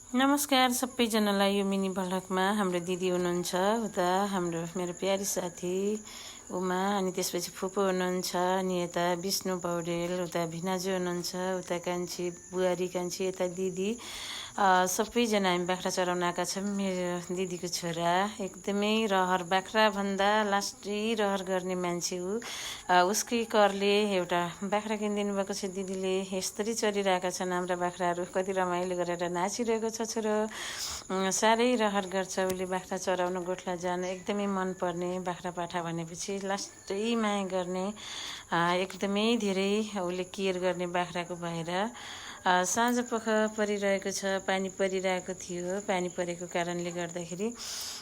नमस्कार सबैजनालाई। यो मिनी भ्लगमा हाम्रो दिदी हुनुहुन्छ, उता मेरो प्यारी साथी उमा, अनि त्यसपछि फुपू हुनुहुन्छ, अनि यता विष्णु पौडेल, उता भिनाजु हुनुहुन्छ, उता कान्छी बुहारी कान्छी, यता दिदी, सबैजना हामी बाख्रा चराउन आएका छौँ। मेरो दिदीको छोरा एकदमै रहर, बाख्राभन्दा लास्टै रहर गर्ने मान्छे हो। उसकै करले एउटा बाख्रा किनिदिनु भएको छ दिदीले। यस्तरी चरिरहेका छन् हाम्रा बाख्राहरू। कति रमाइलो गरेर नाचिरहेको छ छोरो। साह्रै रहर गर्छ उसले बाख्रा चराउन, गोठला जान एकदमै मनपर्ने। बाख्रा पाठा भनेपछि लास्टै माया गर्ने, एकदमै धेरै उसले केयर गर्ने बाख्राको भएर। साँझ पख परिरहेको छ, पानी परिरहेको थियो। पानी परेको कारणले गर्दाखेरि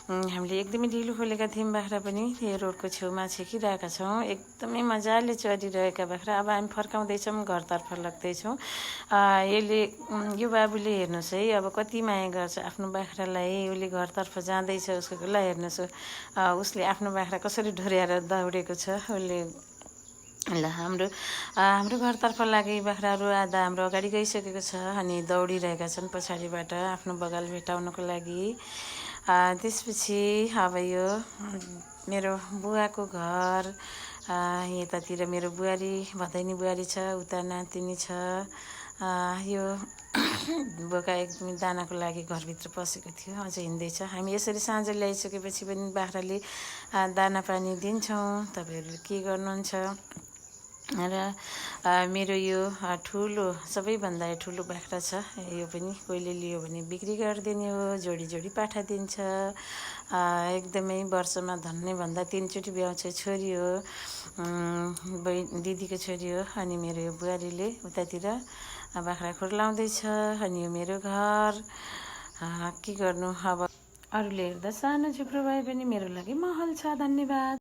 हामीले एकदमै ढिलो खोलेका थियौँ। बाख्रा पनि यो रोडको छेउमा छेकिरहेका छौँ। एकदमै मजाले चरिरहेका बाख्रा। अब हामी फर्काउँदैछौँ, घरतर्फ लाग्दैछौँ। यो बाबुले हेर्नुहोस् है, अब कति माया गर्छ आफ्नो बाख्रालाई। उसले घरतर्फ जाँदैछ, उसको ल हेर्नुहोस्, उसले आफ्नो बाख्रा कसरी डोर्याएर दौडेको छ उसले। ल हाम्रो घरतर्फ लागे बाख्राहरू आधा हाम्रो अगाडि गइसकेको छ, अनि दौडिरहेका छन् पछाडिबाट आफ्नो बगाल भेटाउनको लागि। त्यसपछि अब यो मेरो बुवाको घर, यतातिर मेरो बुहारी, भदैनी बुहारी छ, उता नातिनी छ। यो बोका एकदमै दानाको लागि घरभित्र पसेको थियो, अझै हिँड्दैछ। हामी यसरी साँझ ल्याइसकेपछि पनि बाख्राले दाना पानी दिन्छौँ। तपाईँहरूले के गर्नुहुन्छ? र मेरो यो ठुलो, सबैभन्दा ठुलो बाख्रा छ। यो पनि कोहीले लियो भने बिक्री गरिदिने हो। जोडी जोडी पाठा दिन्छ। एकदमै वर्षमा धन्नेभन्दा 3 चोटि ब्याउँछ। छोरी हो, दिदीको छोरी हो। अनि मेरो यो बुहारीले उतातिर बाख्रा खुर्लाउँदैछ। अनि यो मेरो घर। के गर्नु अब, अरूले हेर्दा सानो झुप्रो भए पनि मेरो लागि महल छ। धन्यवाद।